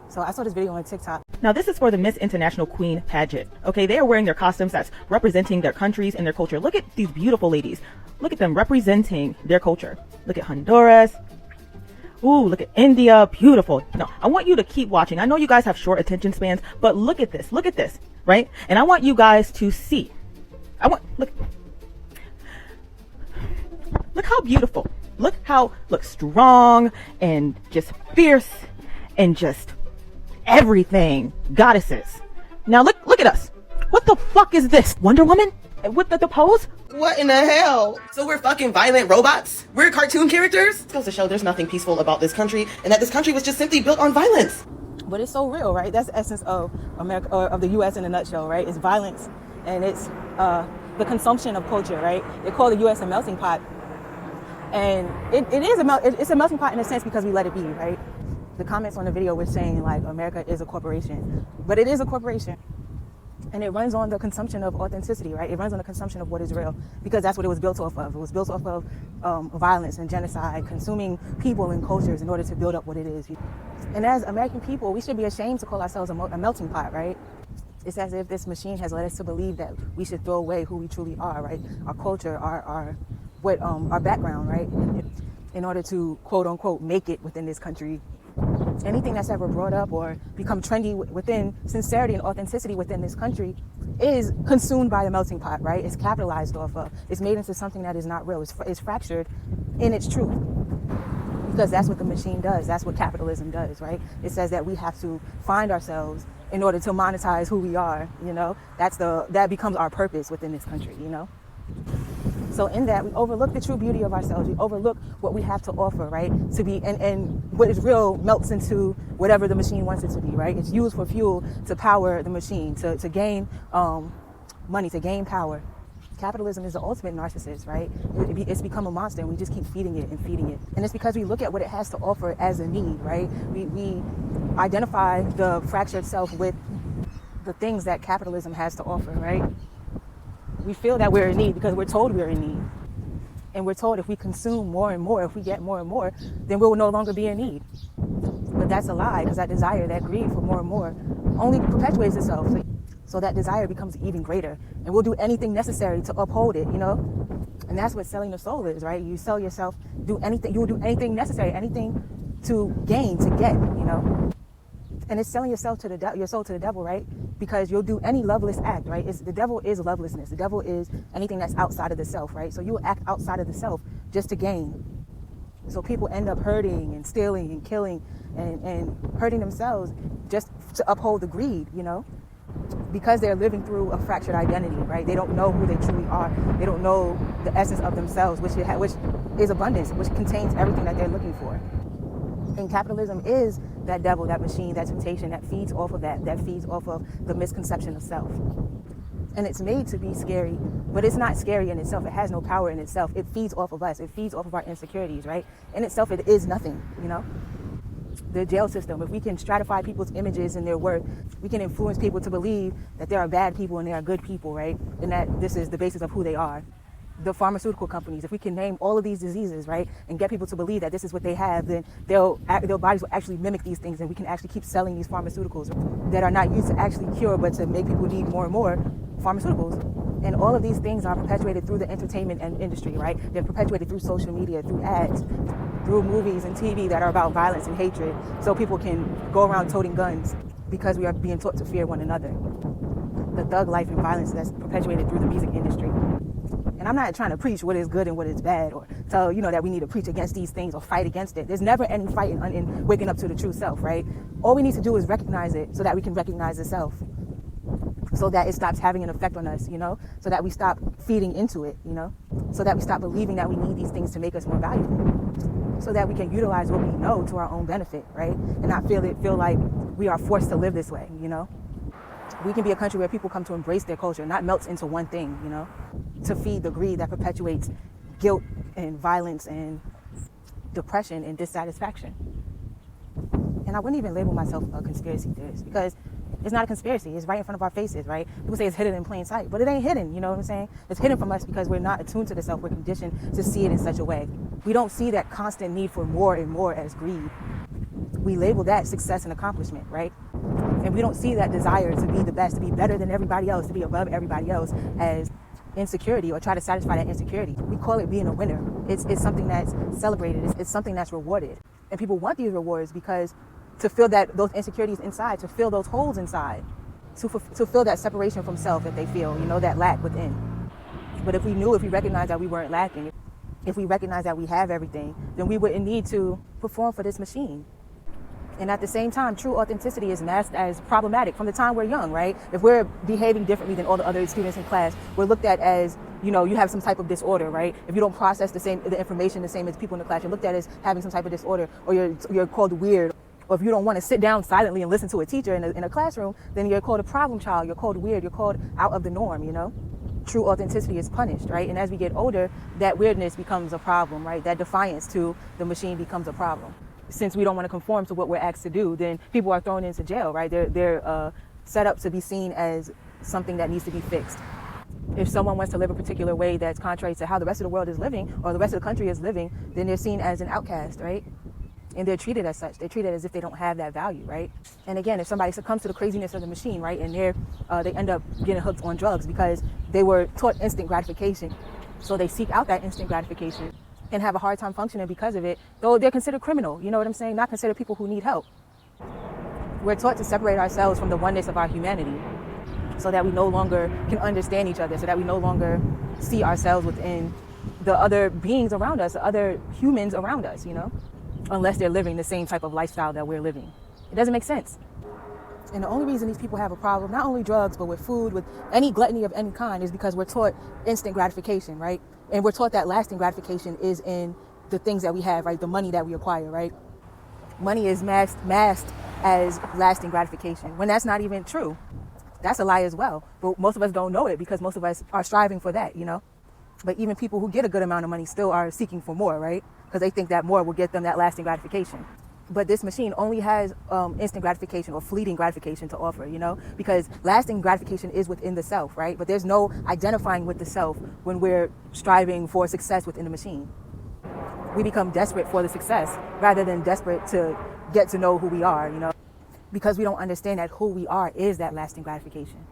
So I saw this video on TikTok. Now this is for the Miss International Queen pageant. Okay, they are wearing their costumes that's representing their countries and their culture. Look at these beautiful ladies. Look at them representing their culture. Look at Honduras. Ooh, look at India. Beautiful. No, I want you to keep watching. I know you guys have short attention spans, but look at this, right? And I want you guys to see. Look how beautiful. Look strong and just fierce and just everything. Goddesses. Now look at us. What the fuck is this? Wonder Woman? With the pose? What in the hell? So we're fucking violent robots? We're cartoon characters? It goes to show there's nothing peaceful about this country, and that this country was just simply built on violence. But it's so real, right? That's the essence of America, or of the U.S. in a nutshell, right? It's violence, and it's the consumption of culture, right? They call the U.S. a melting pot, and it's a melting pot in a sense because we let it be, right? The comments on the video were saying like America is a corporation, but it is a corporation. And it runs on the consumption of authenticity, right? It runs on the consumption of what is real, because that's what it was built off of. It was built off of violence and genocide, consuming people and cultures in order to build up what it is. And as American people, we should be ashamed to call ourselves a melting pot, right? It's as if this machine has led us to believe that we should throw away who we truly are, right? Our culture, our background, right? In order to, quote unquote, make it within this country. Anything that's ever brought up or become trendy within sincerity and authenticity within this country is consumed by the melting pot, right? It's capitalized off of. It's made into something that is not real. It's fractured in its truth. Because that's what the machine does. That's what capitalism does, right? It says that we have to find ourselves in order to monetize who we are, you know? That becomes our purpose within this country, you know? So in that, we overlook the true beauty of ourselves. We overlook what we have to offer, right? To be, and what is real melts into whatever the machine wants it to be, right? It's used for fuel to power the machine, to gain money, to gain power. Capitalism is the ultimate narcissist, right? It's become a monster, and we just keep feeding it and feeding it. And it's because we look at what it has to offer as a need, right? We identify the fractured self with the things that capitalism has to offer, right? We feel that we're in need because we're told we're in need. And we're told if we consume more and more, if we get more and more, then we will no longer be in need. But that's a lie, because that desire, that greed for more and more only perpetuates itself. So that desire becomes even greater. And we'll do anything necessary to uphold it, you know? And that's what selling the soul is, right? You sell yourself, you will do anything necessary, anything to gain, to get, you know? And it's selling yourself to your soul to the devil, right? Because you'll do any loveless act, right? The devil is lovelessness. The devil is anything that's outside of the self, right? So you will act outside of the self just to gain. So people end up hurting and stealing and killing and hurting themselves just to uphold the greed, you know? Because they're living through a fractured identity, right? They don't know who they truly are. They don't know the essence of themselves, which is abundance, which contains everything that they're looking for. And capitalism is that devil, that machine, that temptation that feeds off of that feeds off of the misconception of self. And it's made to be scary, but it's not scary in itself. It has no power in itself. It feeds off of us. It feeds off of our insecurities, right? In itself, it is nothing, you know? The jail system, if we can stratify people's images and their worth, we can influence people to believe that there are bad people and there are good people, right? And that this is the basis of who they are. The pharmaceutical companies, if we can name all of these diseases, right, and get people to believe that this is what they have, then their bodies will actually mimic these things, and we can actually keep selling these pharmaceuticals that are not used to actually cure, but to make people need more and more pharmaceuticals. And all of these things are perpetuated through the entertainment industry, right? They're perpetuated through social media, through ads, through movies and TV that are about violence and hatred, so people can go around toting guns because we are being taught to fear one another. The thug life and violence that's perpetuated through the music industry. And I'm not trying to preach what is good and what is bad, or tell, you know, that we need to preach against these things or fight against it. There's never any fight in waking up to the true self, right? All we need to do is recognize it so that we can recognize the self. So that it stops having an effect on us, you know? So that we stop feeding into it, you know? So that we stop believing that we need these things to make us more valuable. So that we can utilize what we know to our own benefit, right? And not feel like we are forced to live this way, you know? We can be a country where people come to embrace their culture, not melt into one thing, you know, to feed the greed that perpetuates guilt and violence and depression and dissatisfaction. And I wouldn't even label myself a conspiracy theorist, because it's not a conspiracy. It's right in front of our faces, right? People say it's hidden in plain sight, but it ain't hidden, you know what I'm saying? It's hidden from us because we're not attuned to the self. We're conditioned to see it in such a way. We don't see that constant need for more and more as greed. we label that success and accomplishment, right? And we don't see that desire to be the best, to be better than everybody else, to be above everybody else as insecurity, or try to satisfy that insecurity. We call it being a winner. It's something that's celebrated. It's something that's rewarded. And people want these rewards because to fill those insecurities inside, to fill those holes inside, to fill that separation from self that they feel, that lack within. But if we recognized that we weren't lacking, if we recognized that we have everything, then we wouldn't need to perform for this machine. And at the same time, true authenticity is masked as problematic from the time we're young, right? If we're behaving differently than all the other students in class, we're looked at as, you have some type of disorder, right? If you don't process the information the same as people in the class, you're looked at as having some type of disorder, or you're called weird. Or if you don't want to sit down silently and listen to a teacher in a classroom, then you're called a problem child, you're called weird, you're called out of the norm, True authenticity is punished, right? And as we get older, that weirdness becomes a problem, right? That defiance to the machine becomes a problem. Since we don't want to conform to what we're asked to do, then people are thrown into jail, right? They're set up to be seen as something that needs to be fixed. If someone wants to live a particular way that's contrary to how the rest of the world is living, or the rest of the country is living, then they're seen as an outcast, right? And they're treated as such. They're treated as if they don't have that value, right? And again, if somebody succumbs to the craziness of the machine, right, and they end up getting hooked on drugs because they were taught instant gratification, so they seek out that instant gratification and have a hard time functioning because of it, though they're considered criminal, you know what I'm saying? Not considered people who need help. We're taught to separate ourselves from the oneness of our humanity so that we no longer can understand each other, so that we no longer see ourselves within the other beings around us, the other humans around us, unless they're living the same type of lifestyle that we're living. It doesn't make sense. And the only reason these people have a problem, not only drugs, but with food, with any gluttony of any kind, is because we're taught instant gratification, right? And we're taught that lasting gratification is in the things that we have, right? The money that we acquire, right? Money is masked as lasting gratification, when that's not even true. That's a lie as well. But most of us don't know it because most of us are striving for that, But even people who get a good amount of money still are seeking for more, right? Because they think that more will get them that lasting gratification. But this machine only has instant gratification or fleeting gratification to offer, because lasting gratification is within the self, right? But there's no identifying with the self when we're striving for success within the machine. We become desperate for the success rather than desperate to get to know who we are, because we don't understand that who we are is that lasting gratification.